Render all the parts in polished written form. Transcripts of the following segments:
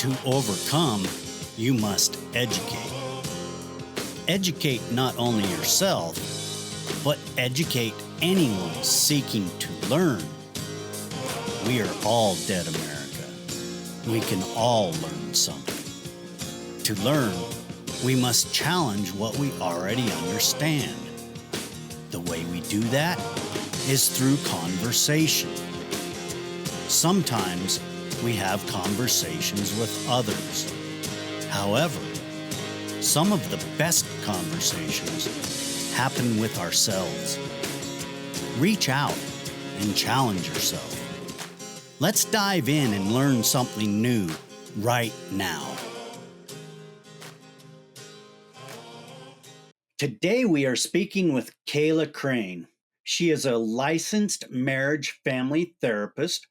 To overcome, you must educate. Educate not only yourself, but educate anyone seeking to learn. We are all dead America. We can all learn something. To learn, we must challenge what we already understand. The way we do that is through conversation. Sometimes we have conversations with others. However, some of the best conversations happen with ourselves. Reach out and challenge yourself. Let's dive in and learn something new right now. Today we are speaking with Kayla Crane. She is a licensed marriage family therapist.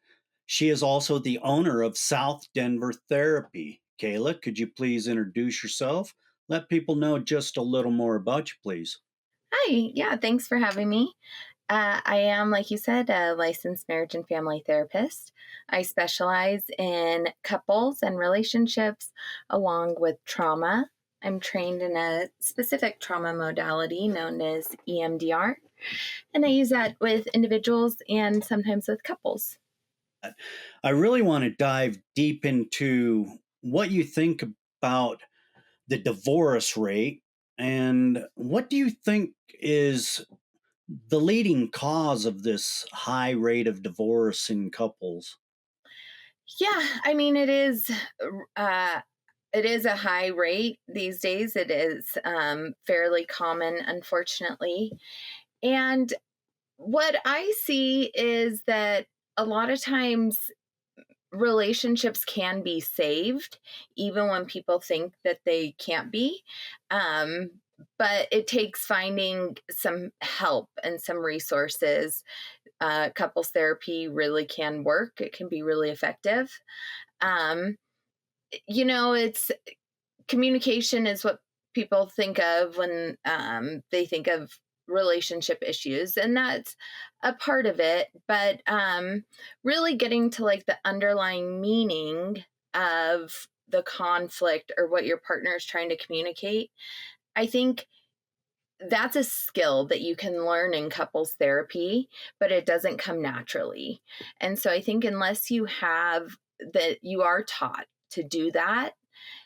She is also the owner of South Denver Therapy. Kayla, could you please introduce yourself? Let people know just a little more about you, please. Hi, yeah, thanks for having me. I am, like you said, a licensed marriage and family therapist. I specialize in couples and relationships along with trauma. I'm trained in a specific trauma modality known as EMDR, and I use that with individuals and sometimes with couples. I really want to dive deep into what you think about the divorce rate and what do you think is the leading cause of this high rate of divorce in couples? Yeah, I mean, uh, it is a high rate these days. It is fairly common, unfortunately. And what I see is that a lot of times relationships can be saved, even when people think that they can't be. Um, but it takes finding some help and some resources. Couples therapy really can work, it can be really effective. Um, it's communication is what people think of when they think of relationship issues, and that's a part of it. But really getting to like the underlying meaning of the conflict or what your partner is trying to communicate, I think that's a skill that you can learn in couples therapy, but it doesn't come naturally. And so I think unless you have that, you are taught to do that,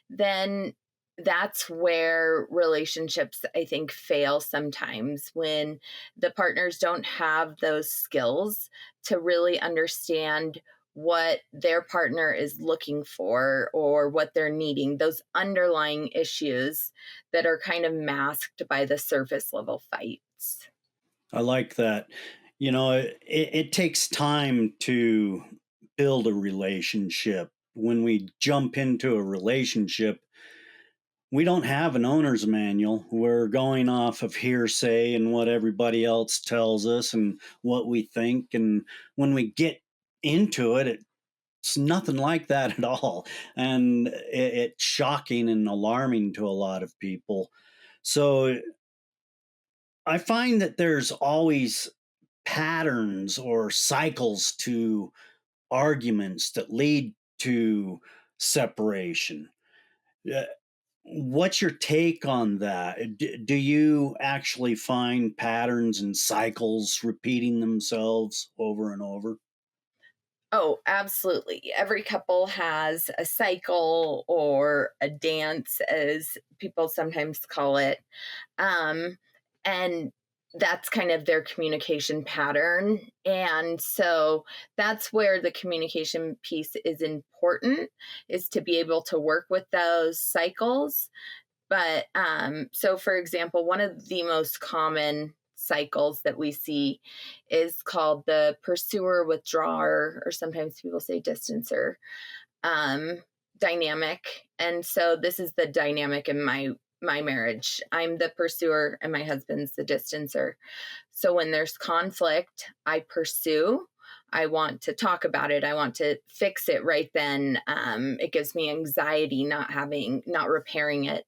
then that's where relationships, I think, fail sometimes, when the partners don't have those skills to really understand what their partner is looking for or what they're needing, those underlying issues that are kind of masked by the surface level fights. I like that. It takes time to build a relationship. When we jump into a relationship, we don't have an owner's manual. We're going off of hearsay and what everybody else tells us and what we think. And when we get into it, it's nothing like that at all. And it's shocking and alarming to a lot of people. So I find that there's always patterns or cycles to arguments that lead to separation. Uh, What's your take on that? Do you actually find patterns and cycles repeating themselves over and over? Oh, absolutely. Every couple has a cycle or a dance, as people sometimes call it. Um, and that's kind of their communication pattern. And so that's where the communication piece is important, is to be able to work with those cycles. But so for example, one of the most common cycles that we see is called the pursuer withdrawer, or sometimes people say distancer um, dynamic. And so this is the dynamic in my marriage. I'm the pursuer and my husband's the distancer. So when there's conflict, I pursue. I want to talk about it. I want to fix it right then. It gives me anxiety not repairing it.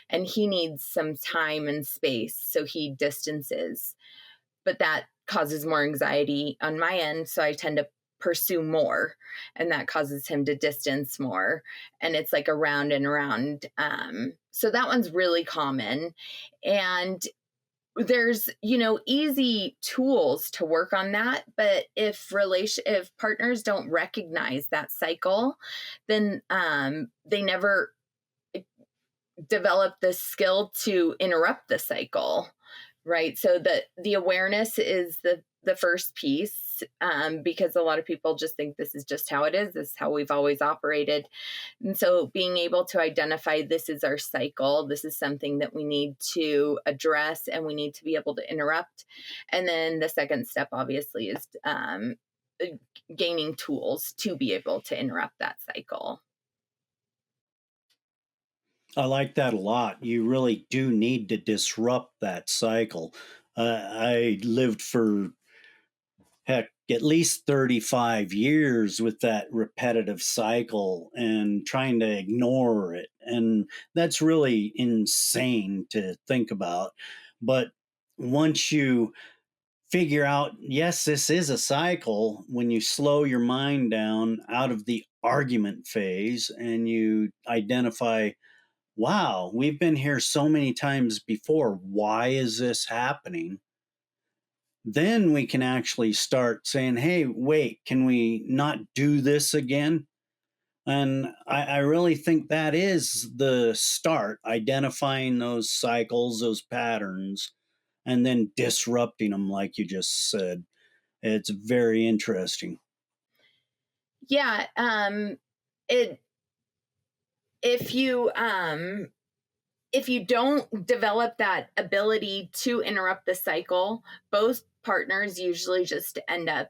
And he needs some time and space. So he distances. But that causes more anxiety on my end. So I tend to pursue more, and that causes him to distance more, and it's like around and around. So that one's really common, and there's easy tools to work on that, but if partners don't recognize that cycle, then they never develop the skill to interrupt the cycle, right? So the awareness is the first piece, because a lot of people just think this is just how it is. This is how we've always operated. And so being able to identify this is our cycle, this is something that we need to address and we need to be able to interrupt. And then the second step, obviously, is gaining tools to be able to interrupt that cycle. I like that a lot. You really do need to disrupt that cycle. I lived for, heck, at least 35 years with that repetitive cycle and trying to ignore it. And that's really insane to think about. But once you figure out, yes, this is a cycle, when you slow your mind down out of the argument phase and you identify, wow, we've been here so many times before. Why is this happening? Then we can actually start saying, hey, wait, can we not do this again? And I really think that is the start, identifying those cycles, those patterns, and then disrupting them, like you just said. It's very interesting. Yeah. It if you if you don't develop that ability to interrupt the cycle, both partners usually just end up,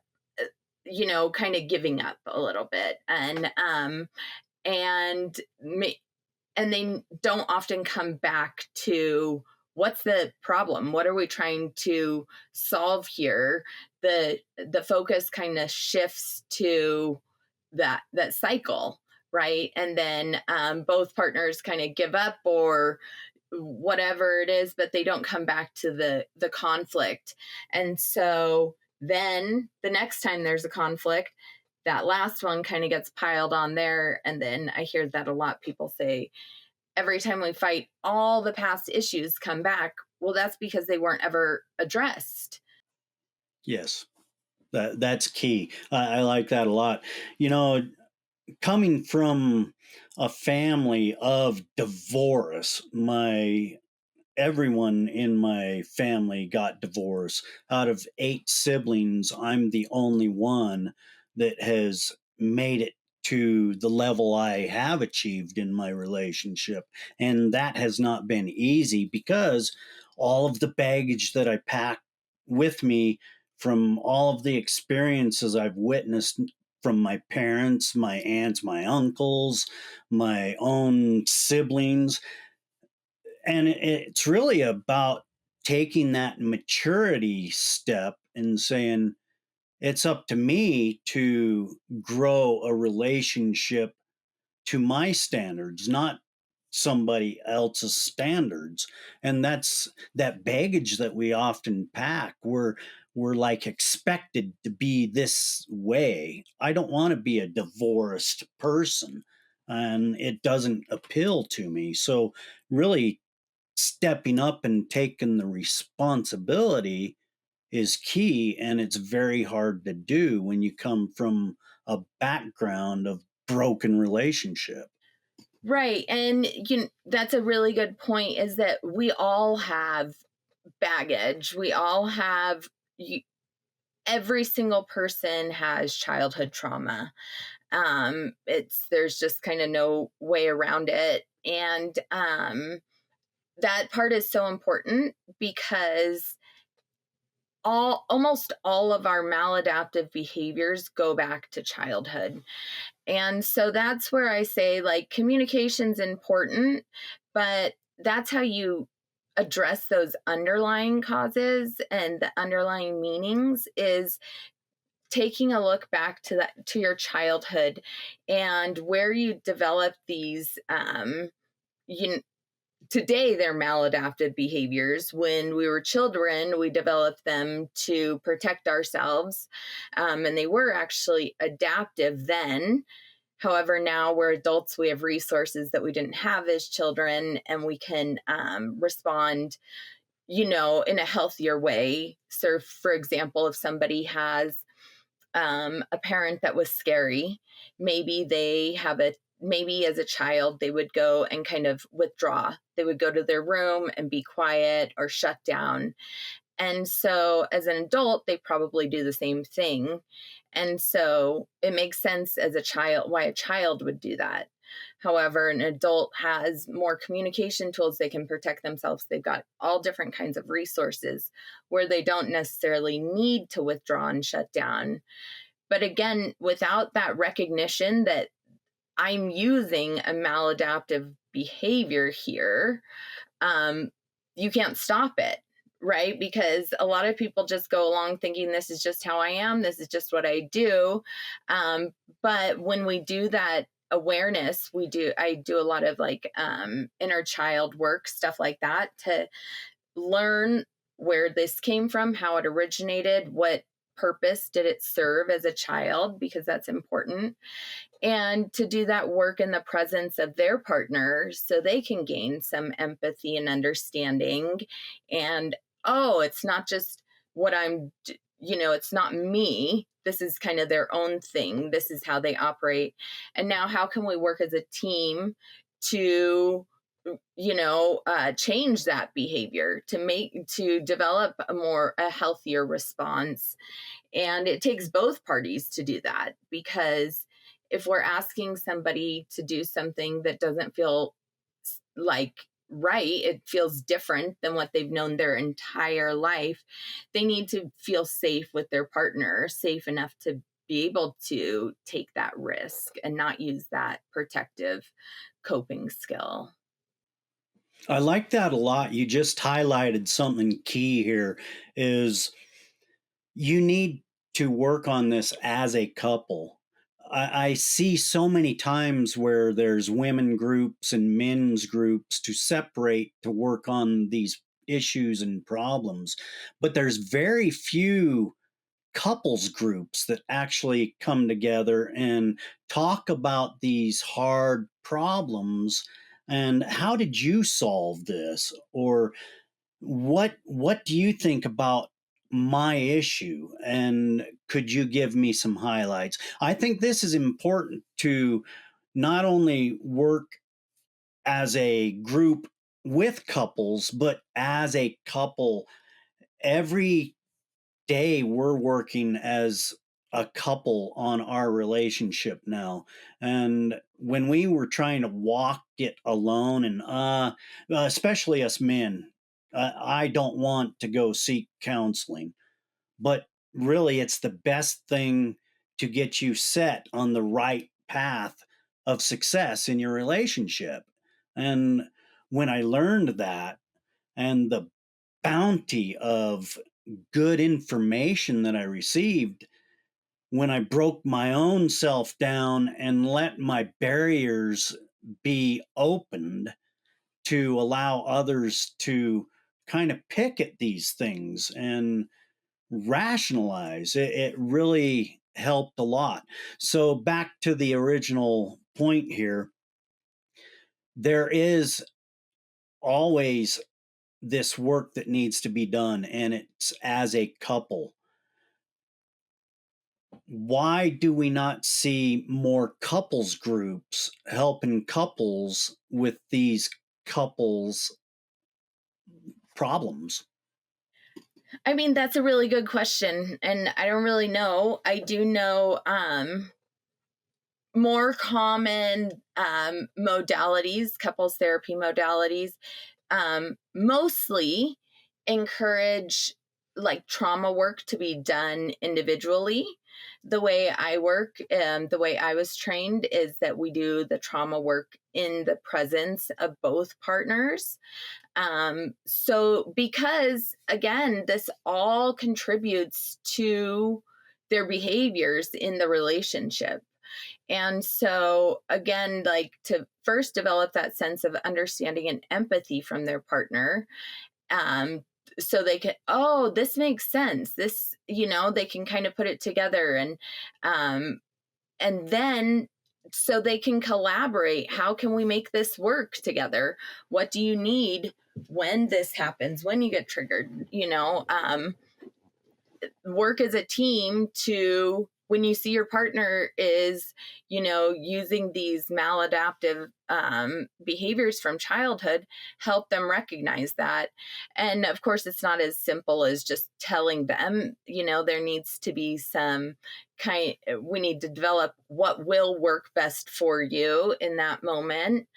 kind of giving up a little bit, and and they don't often come back to what's the problem, what are we trying to solve here. The focus kind of shifts to that cycle, right? And then both partners kind of give up or whatever it is, but they don't come back to the conflict. And so then the next time there's a conflict, that last one kind of gets piled on there. And then I hear that a lot. People say, every time we fight, all the past issues come back. Well, that's because they weren't ever addressed. Yes, that's key. I like that a lot. You know, coming from a family of divorce, my everyone in my family got divorced. Out of 8 siblings, I'm the only one that has made it to the level I have achieved in my relationship. And that has not been easy because all of the baggage that I packed with me from all of the experiences I've witnessed from my parents, my aunts, my uncles, my own siblings, and it's really about taking that maturity step and saying it's up to me to grow a relationship to my standards, not somebody else's standards. And that's that baggage that we often pack. We're like expected to be this way. I don't want to be a divorced person, and it doesn't appeal to me. So really stepping up and taking the responsibility is key, and it's very hard to do when you come from a background of broken relationship. Right. And that's a really good point, is that we all have baggage. We all have, every single person has childhood trauma. There's just kind of no way around it. And that part is so important because almost all of our maladaptive behaviors go back to childhood. And so that's where I say, like, communication's important, but that's how you address those underlying causes and the underlying meanings, is taking a look back to your childhood and where you develop these you today they're maladaptive behaviors. When we were children, we developed them to protect ourselves, and they were actually adaptive then. However, now we're adults, we have resources that we didn't have as children, and we can respond, in a healthier way. So, for example, if somebody has a parent that was scary, maybe they have a maybe as a child they would go and kind of withdraw. They would go to their room and be quiet or shut down. And so as an adult, they probably do the same thing. And so it makes sense as a child why a child would do that. However, an adult has more communication tools. They can protect themselves. They've got all different kinds of resources where they don't necessarily need to withdraw and shut down. But again, without that recognition that I'm using a maladaptive behavior here, um, you can't stop it, right? Because a lot of people just go along thinking this is just how I am, this is just what I do. But when we do that awareness, I do a lot of like inner child work, stuff like that, to learn where this came from, how it originated, what purpose did it serve as a child, because that's important, and to do that work in the presence of their partner so they can gain some empathy and understanding. And oh, it's not just what it's not me. This is kind of their own thing. This is how they operate. And now, how can we work as a team to change that behavior, to develop a healthier response? And it takes both parties to do that, because if we're asking somebody to do something that doesn't feel like right, it feels different than what they've known their entire life, they need to feel safe with their partner, safe enough to be able to take that risk and not use that protective coping skill. I like that a lot. You just highlighted something key here is you need to work on this as a couple. I see so many times where there's women groups and men's groups to separate to work on these issues and problems, but there's very few couples groups that actually come together and talk about these hard problems and how did you solve this, or what do you think about my issue, and could you give me some highlights? I think this is important to not only work as a group with couples but as a couple. Every day we're working as a couple on our relationship now, and when we were trying to walk it alone, and especially us men, I don't want to go seek counseling, but really it's the best thing to get you set on the right path of success in your relationship. And when I learned that, and the bounty of good information that I received, when I broke my own self down and let my barriers be opened to allow others to kind of pick at these things and rationalize, it really helped a lot. So, back to the original point here, there is always this work that needs to be done, and it's as a couple. Why do we not see more couples groups helping couples with these couples problems? I mean, that's a really good question, and I don't really know. I do know more common modalities, couples therapy modalities, mostly encourage like trauma work to be done individually. The way I work, the way I was trained, is that we do the trauma work in the presence of both partners. So, because again, this all contributes to their behaviors in the relationship. And so, again, like to first develop that sense of understanding and empathy from their partner, um, so they can, oh, this makes sense. This, they can kind of put it together, um, and then so they can collaborate. How can we make this work together? What do you need when this happens, when you get triggered? Work as a team to, when you see your partner is using these maladaptive behaviors from childhood, help them recognize that. And of course it's not as simple as just telling them. There needs to be some kind, we need to develop what will work best for you in that moment.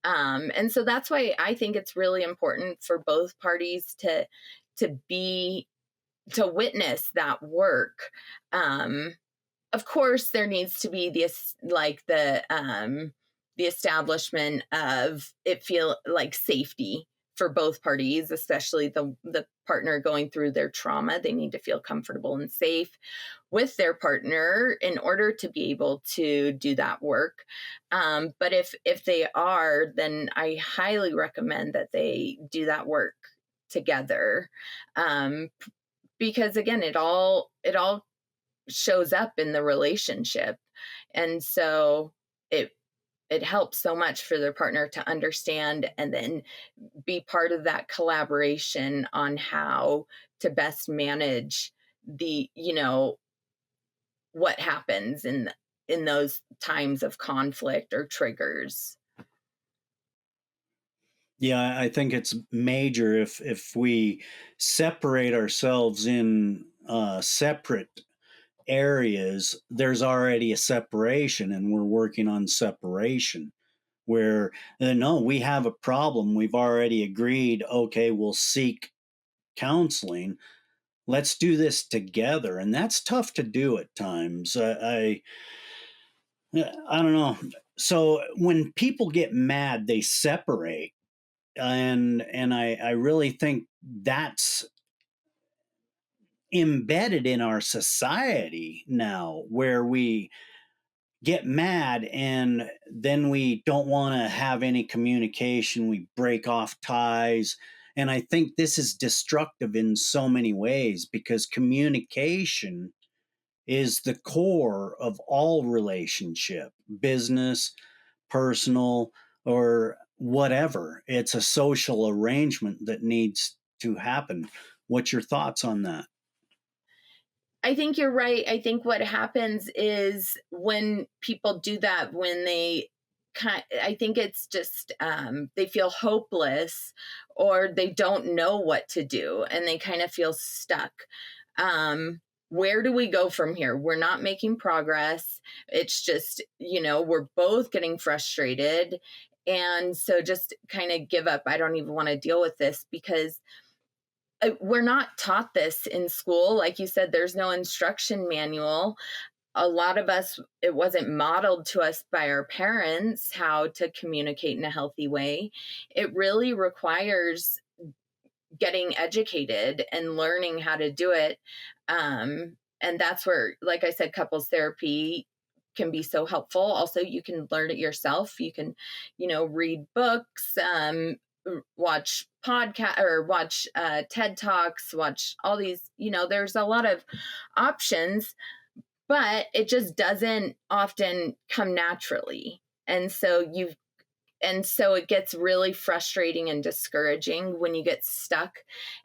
And so that's why I think it's really important for both parties to to witness that work. Um, of course, there needs to be this, like the establishment of it, feel like safety for both parties, especially the partner going through their trauma. They need to feel comfortable and safe with their partner in order to be able to do that work. But if they are, then I highly recommend that they do that work together. um, because again, it all shows up in the relationship. And so it it helps so much for their partner to understand and then be part of that collaboration on how to best manage the what happens in those times of conflict or triggers. Yeah, I think it's major if we separate ourselves in separate areas. There's already a separation, and we're working on separation. Where no, we have a problem. We've already agreed. Okay, we'll seek counseling. Let's do this together, and that's tough to do at times. I don't know. So when people get mad, they separate, and I really think that's embedded in our society now, where we get mad and then we don't want to have any communication. We break off ties. And I think this is destructive in so many ways because communication is the core of all relationship, business, personal, or whatever. It's a social arrangement that needs to happen. What's your thoughts on that? I think you're right. I think what happens is when people do that, when they I think it's just they feel hopeless or they don't know what to do and they kind of feel stuck. Where do we go from here? We're not making progress. It's just, we're both getting frustrated. And so just kind of give up. I don't even want to deal with this because we're not taught this in school. Like you said, there's no instruction manual. A lot of us, it wasn't modeled to us by our parents how to communicate in a healthy way. It really requires getting educated and learning how to do it. And that's where, like I said, couples therapy can be so helpful. Also, you can learn it yourself. You can, read books, watch podcast or watch TED Talks, watch all these, there's a lot of options, but it just doesn't often come naturally. And so it gets really frustrating and discouraging when you get stuck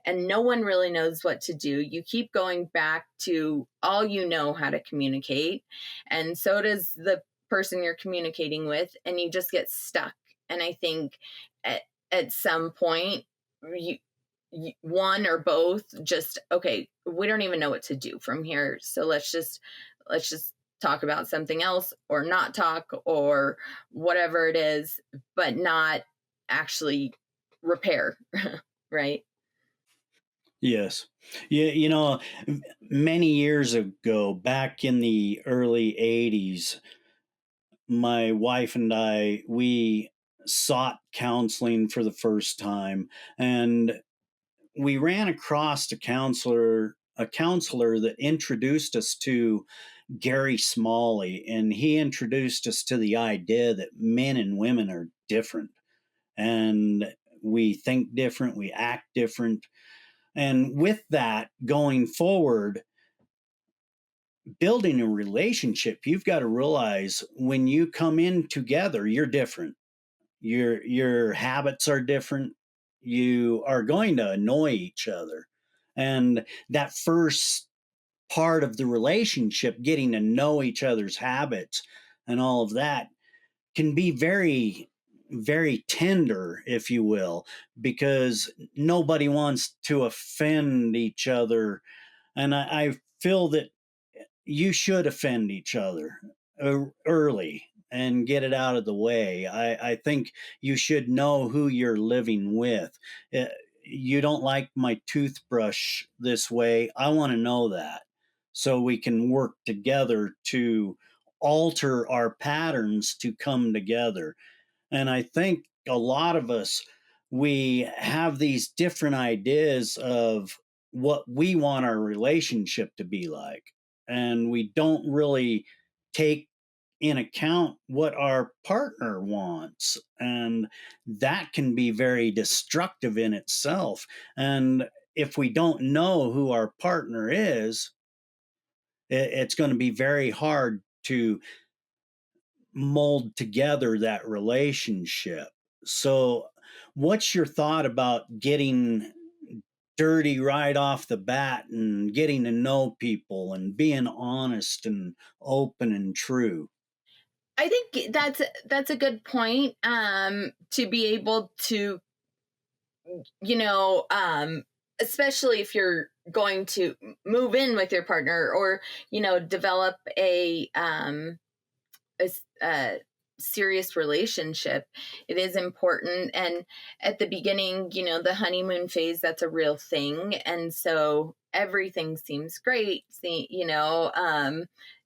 and no one really knows what to do. You keep going back to all you know how to communicate, and so does the person you're communicating with, and you just get stuck. And I think at, at some point, one or both just, okay, we don't even know what to do from here. So let's just talk about something else or not talk or whatever it is, but not actually repair, right? Yes. Yeah, many years ago, back in the early 80s, my wife and we sought counseling for the first time, and we ran across a counselor that introduced us to Gary Smalley, and he introduced us to the idea that men and women are different, and we think different, we act different. And with that, going forward, building a relationship, you've got to realize when you come in together, you're different. Your habits are different. You are going to annoy each other. And that first part of the relationship, getting to know each other's habits and all of that, can be very, very tender, if you will, because nobody wants to offend each other. And I feel that you should offend each other early and get it out of the way. I think you should know who you're living with. Uh, You don't like my toothbrush this way. I want to know that so we can work together to alter our patterns to come together. And I think a lot of us, we have these different ideas of what we want our relationship to be like. And we don't really take in account what our partner wants. And that can be very destructive in itself. And if we don't know who our partner is, it's going to be very hard to mold together that relationship. So, what's your thought about getting dirty right off the bat and getting to know people and being honest and open and true? I think that's a good point. To be able to, you know, especially if you're going to move in with your partner, or develop a serious relationship, it is important. And at the beginning, the honeymoon phase, that's a real thing. And so everything seems great. See,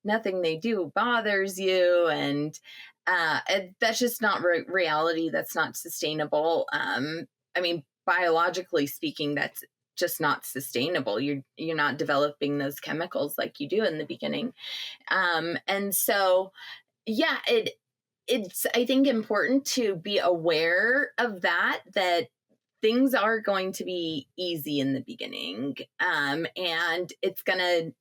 nothing they do bothers you. And that's just not reality. That's not sustainable. I mean, biologically speaking, that's just not sustainable. You're not developing those chemicals like you do in the beginning. And so yeah, it's I think important to be aware of that things are going to be easy in the beginning, and it's going to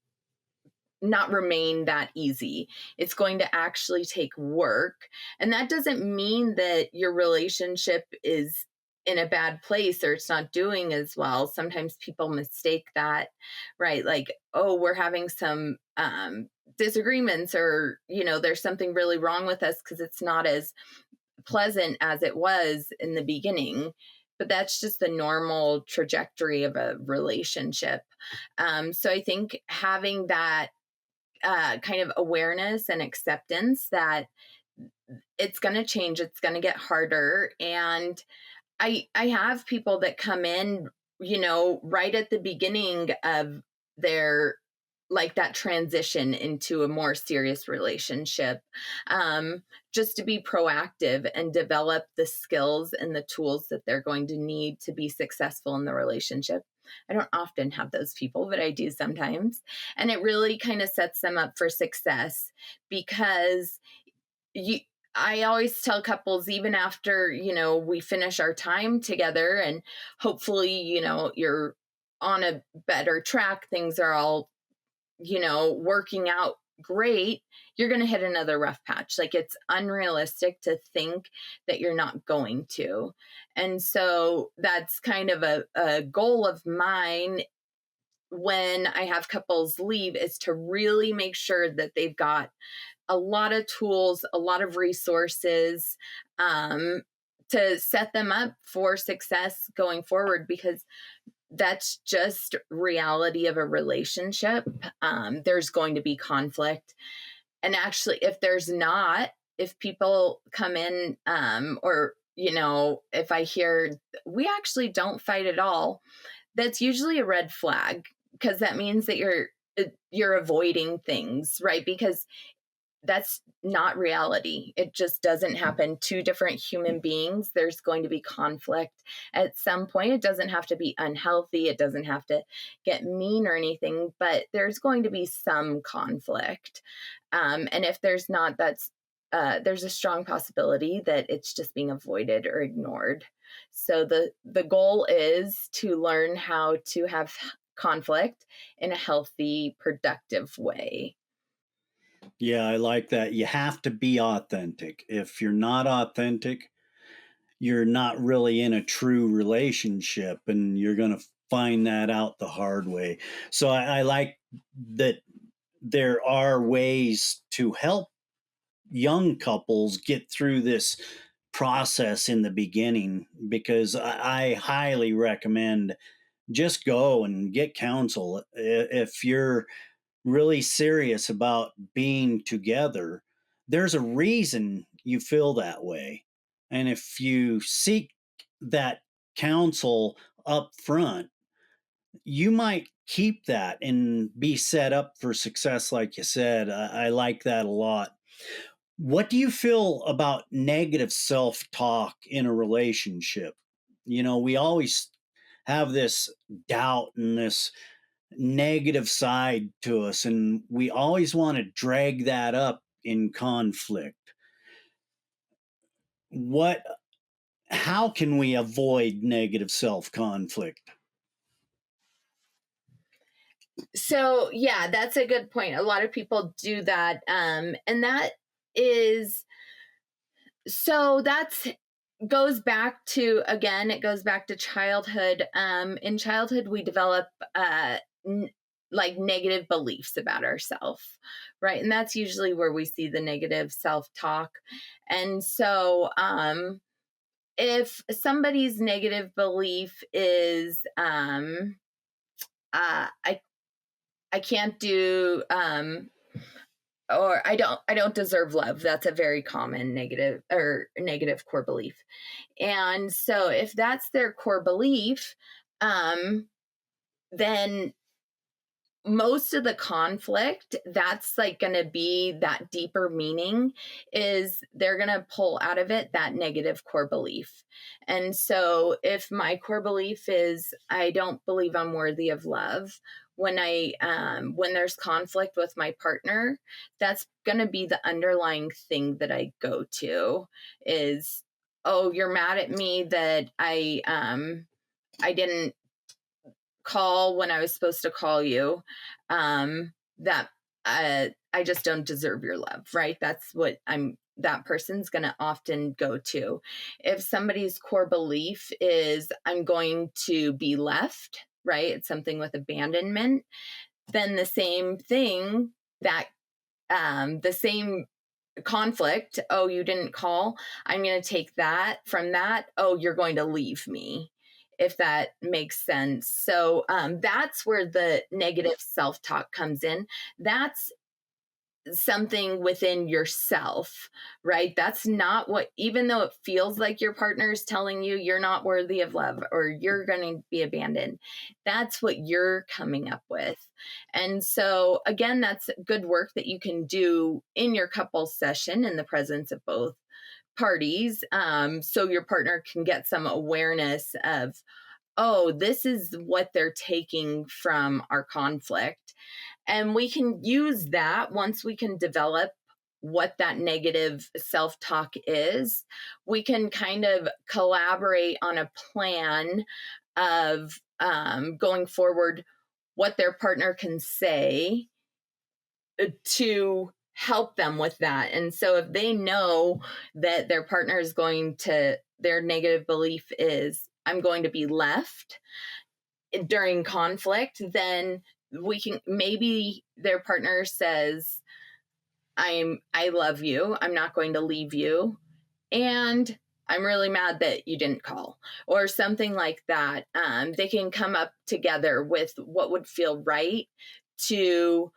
not remain that easy. It's going to actually take work. And that doesn't mean that your relationship is in a bad place or it's not doing as well. Sometimes people mistake that, right? Like, oh, we're having some disagreements, or, there's something really wrong with us because it's not as pleasant as it was in the beginning. But that's just the normal trajectory of a relationship. So I think having that kind of awareness and acceptance that it's going to change, it's going to get harder. And I have people that come in, right at the beginning of their, like, that transition into a more serious relationship, um, just to be proactive and develop the skills and the tools that they're going to need to be successful in the relationship. I don't often have those people, but I do sometimes. And it really kind of sets them up for success, because you I always tell couples, even after, we finish our time together and hopefully, you're on a better track, things are all, working out great, you're going to hit another rough patch. Like, it's unrealistic to think that you're not going to. And so that's kind of a goal of mine when I have couples leave, is to really make sure that they've got a lot of tools, a lot of resources, um, to set them up for success going forward, because that's just reality of a relationship. There's going to be conflict. And actually, if there's not, if people come in, or, if I hear we actually don't fight at all, that's usually a red flag, because that means that you're avoiding things, right? Because that's not reality. It just doesn't happen. Two different human beings, there's going to be conflict at some point. It doesn't have to be unhealthy, it doesn't have to get mean or anything, but there's going to be some conflict. And if there's not, there's a strong possibility that it's just being avoided or ignored. So the goal is to learn how to have conflict in a healthy, productive way. Yeah, I like that. You have to be authentic. If you're not authentic, you're not really in a true relationship, and you're going to find that out the hard way. So I like that there are ways to help young couples get through this process in the beginning, because I highly recommend just go and get counsel. If you're really serious about being together, there's a reason you feel that way. And if you seek that counsel up front, you might keep that and be set up for success, like you said. I like that a lot. What do you feel about negative self talk in a relationship? We always have this doubt and this negative side to us, and we always want to drag that up in conflict. What How can we avoid negative self conflict? So, yeah, that's a good point. A lot of people do that. And that is, so that's goes back to, again, it goes back to childhood. In childhood, we develop n- like negative beliefs about ourselves, right? And that's usually where we see the negative self talk. And so, if somebody's negative belief is, I can't do, or I don't deserve love. That's a very common negative core belief. And so if that's their core belief, um then most of the conflict, that's like going to be that deeper meaning, is they're going to pull out of it that negative core belief. And so if my core belief is I don't believe I'm worthy of love, when there's conflict with my partner, that's going to be the underlying thing that I go to is, oh, you're mad at me that I didn't call when I was supposed to call you. That I just don't deserve your love, right? That's what that person's going to often go to. If somebody's core belief is I'm going to be left, right? It's something with abandonment, then the same thing that the same conflict, oh, you didn't call, I'm going to take that from that, oh, you're going to leave me, if that makes sense. So that's where the negative self-talk comes in. That's something within yourself, right? That's not what, even though it feels like your partner is telling you you're not worthy of love or you're going to be abandoned, that's what you're coming up with. And so, again, that's good work that you can do in your couples session in the presence of both parties. So your partner can get some awareness of, oh, this is what they're taking from our conflict. And we can use that once we can develop what that negative self talk is. We can kind of collaborate on a plan of going forward, what their partner can say to help them with that. And so if they know that their partner is going to, their negative belief is, I'm going to be left during conflict, then we can, maybe their partner says, I love you, I'm not going to leave you, and I'm really mad that you didn't call, or something like that. They can come up together with what would feel right to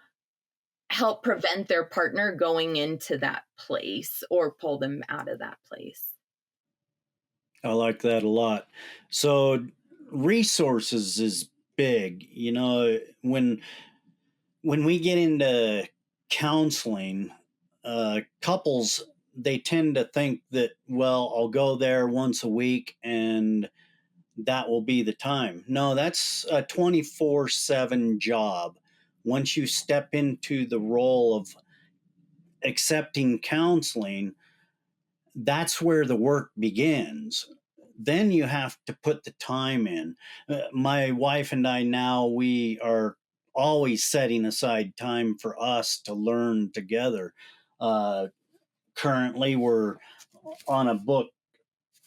help prevent their partner going into that place or pull them out of that place. I like that a lot. So, resources is big. When we get into counseling, Couples, they tend to think that, well, I'll go there once a week and that will be the time. No, that's a 24/7 job. Once you step into the role of accepting counseling, that's where the work begins. Then you have to put the time in. My wife and I now, we are always setting aside time for us to learn together. Uh, Currently, we're on a book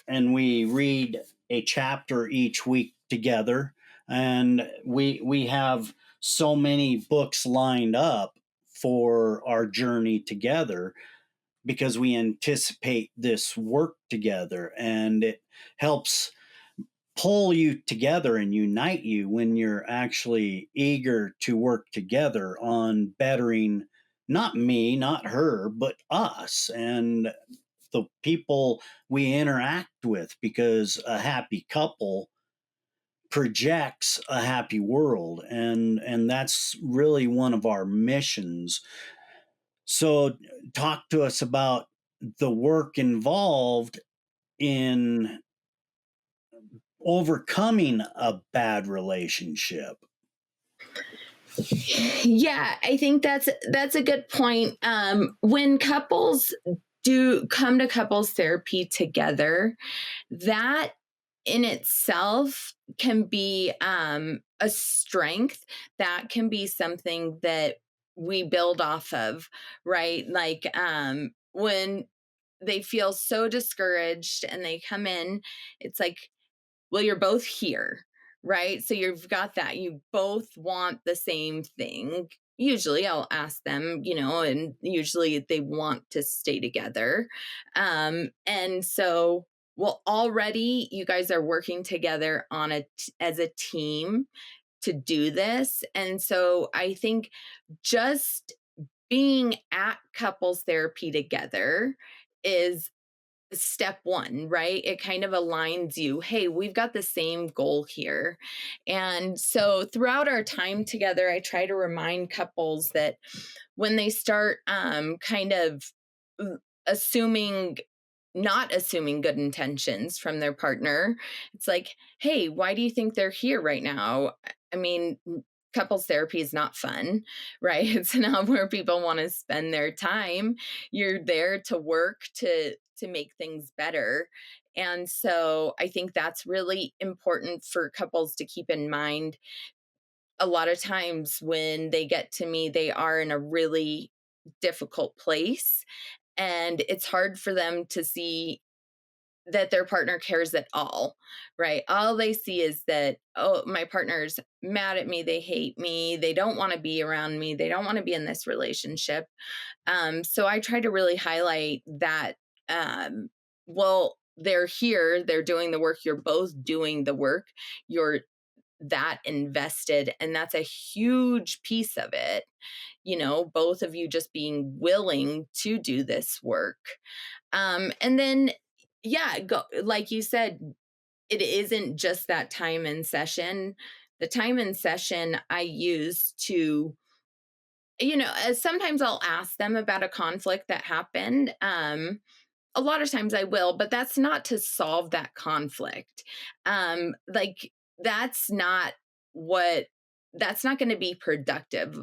and we read a chapter each week together, and we have so many books lined up for our journey together because we anticipate this work together, and it helps pull you together and unite you when you're actually eager to work together on bettering not me, not her, but us and the people we interact with, because a happy couple projects a happy world, and that's really one of our missions. So talk to us about the work involved in overcoming a bad relationship. Yeah, I think that's a good point. When couples do come to couples therapy together, that in itself can be a strength. That can be something that we build off of, right? Like when they feel so discouraged and they come in, it's like, well, you're both here, right? So you've got that. You both want the same thing. Usually I'll ask them, and usually they want to stay together. And so, well, already you guys are working together as a team to do this. And so I think just being at couples therapy together is step one, right? It kind of aligns you. Hey, we've got the same goal here. And so throughout our time together, I try to remind couples that when they start kind of assuming, not assuming good intentions from their partner, it's like, hey, why do you think they're here right now? I mean, couples therapy is not fun, right? It's not where people want to spend their time. You're there to work to make things better. And so I think that's really important for couples to keep in mind. A lot of times when they get to me, they are in a really difficult place, and it's hard for them to see that their partner cares at all, right? All they see is that, oh, my partner's mad at me, they hate me, they don't want to be around me, they don't want to be in this relationship. So I try to really highlight that, well, they're here, they're doing the work, you're both doing the work, you're that invested, and that's a huge piece of it. Both of you just being willing to do this work. And then, yeah, go, like you said, it isn't just that time in session. The time in session I use to, sometimes I'll ask them about a conflict that happened. A lot of times I will, but that's not to solve that conflict. Like that's not what that's not going to be productive.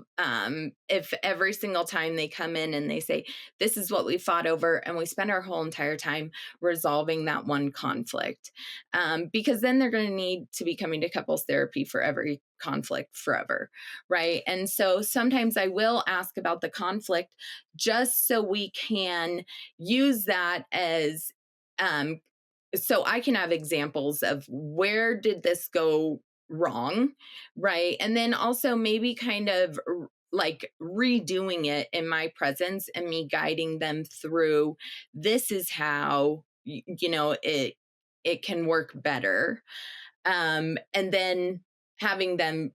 If every single time they come in and they say, this is what we fought over, and we spend our whole entire time resolving that one conflict, because then they're going to need to be coming to couples therapy for every conflict forever. Right. And so sometimes I will ask about the conflict just so we can use that as um so I can have examples of where did this go wrong, right? And then also maybe kind of like redoing it in my presence and me guiding them through, this is how it can work better. And then having them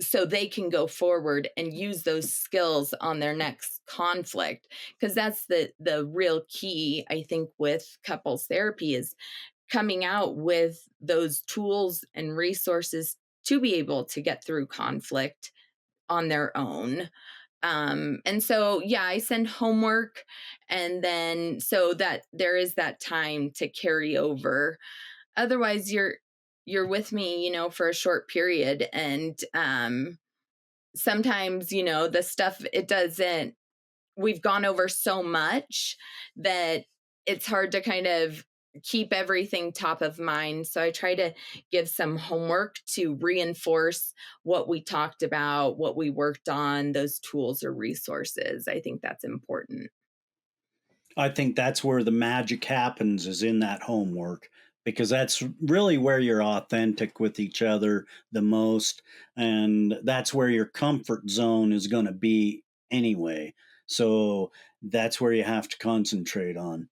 so they can go forward and use those skills on their next conflict, because that's the real key, I think, with couples therapy is coming out with those tools and resources to be able to get through conflict on their own. And so, yeah, I send homework, and then so that there is that time to carry over. Otherwise, you're with me, for a short period, and sometimes, the stuff it doesn't we've gone over so much that it's hard to kind of keep everything top of mind. So I try to give some homework to reinforce what we talked about, what we worked on, those tools or resources. I think that's important. I think that's where the magic happens is in that homework because that's really where you're authentic with each other the most and that's where your comfort zone is going to be anyway. So that's where you have to concentrate on.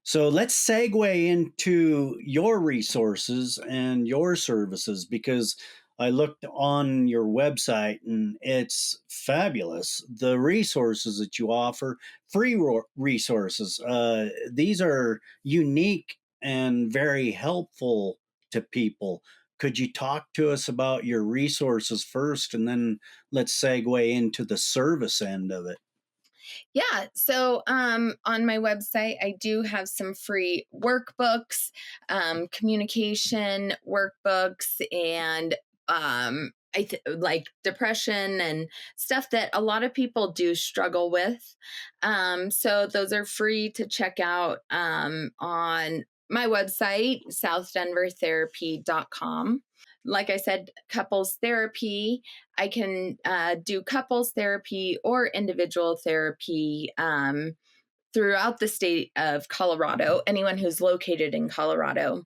So let's segue into your resources and your services because I looked on your website and it's fabulous. The resources that you offer, resources, these are unique and very helpful to people. Could you talk to us about your resources first and then let's segue into the service end of it? Yeah. So on my website, I do have some free workbooks, communication workbooks, and like depression and stuff that a lot of people do struggle with. So those are free to check out on my website, southdenvertherapy.com. Like I said, couples therapy. I can do couples therapy or individual therapy throughout the state of Colorado, anyone who's located in Colorado.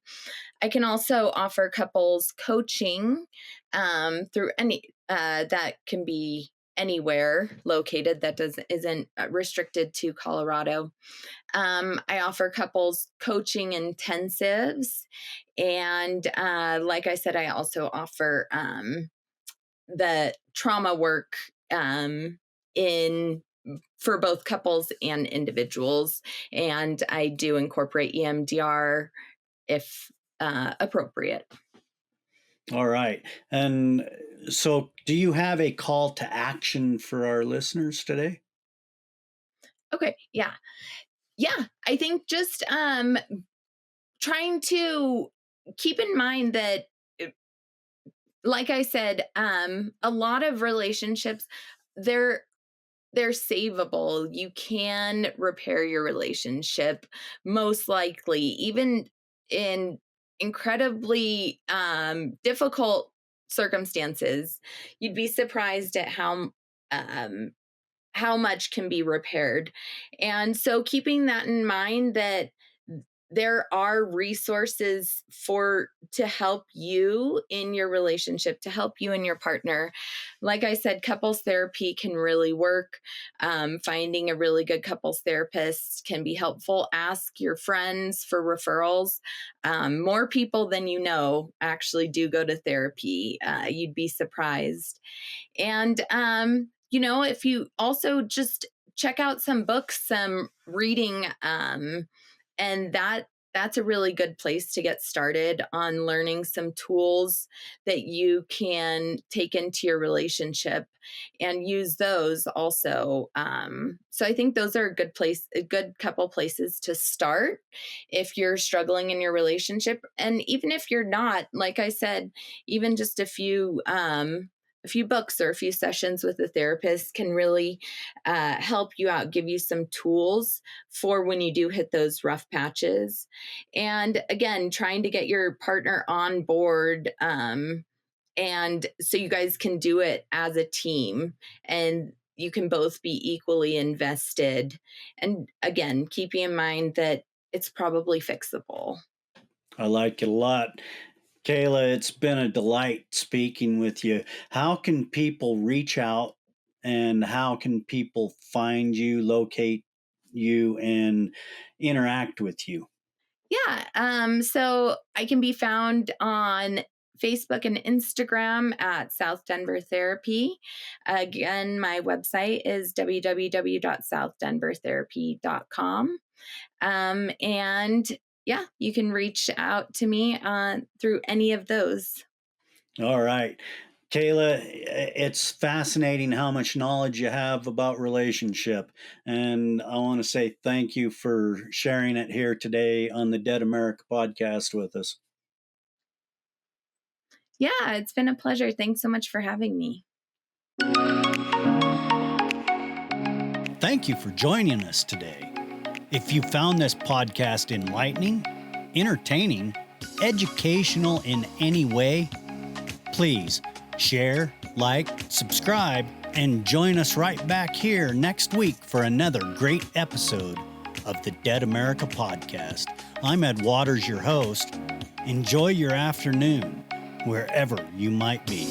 I can also offer couples coaching through that can be anywhere located that isn't restricted to Colorado. I offer couples coaching intensives. And like I said, I also offer the trauma work in for both couples and individuals. And I do incorporate EMDR if appropriate. All right. And so, do you have a call to action for our listeners today? Okay. Yeah. Yeah. I think just trying to keep in mind that, like I said, a lot of relationships, they're they're savable. You can repair your relationship most likely, even in incredibly difficult circumstances. You'd be surprised at um, how much can be repaired. And so keeping that in mind that there are resources for to help you in your relationship, to help you and your partner. Like I said, couples therapy can really work. Finding a really good couples therapist can be helpful. Ask your friends for referrals. More people than you know actually do go to therapy. You'd be surprised. And, if you also just check out some books, some reading, and that's a really good place to get started on learning some tools that you can take into your relationship and use those also. So I think those are a good couple places to start if you're struggling in your relationship. And even if you're not, like I said, even just a few books or a few sessions with a therapist can really help you out, give you some tools for when you do hit those rough patches. And again, trying to get your partner on board. And so you guys can do it as a team and you can both be equally invested. And again, keeping in mind that it's probably fixable. I like it a lot. Kayla, it's been a delight speaking with you. How can people reach out and how can people find you, locate you, and interact with you? Yeah. So I can be found on Facebook and Instagram at South Denver Therapy. Again, my website is www.southdenvertherapy.com. And yeah, you can reach out to me through any of those. All right. Kayla, it's fascinating how much knowledge you have about relationship. And I want to say thank you for sharing it here today on the Dead America podcast with us. Yeah, it's been a pleasure. Thanks so much for having me. Thank you for joining us today. If you found this podcast enlightening, entertaining, educational in any way, please share, like, subscribe, and join us right back here next week for another great episode of the Dead America podcast. I'm Ed Waters, your host. Enjoy your afternoon, wherever you might be.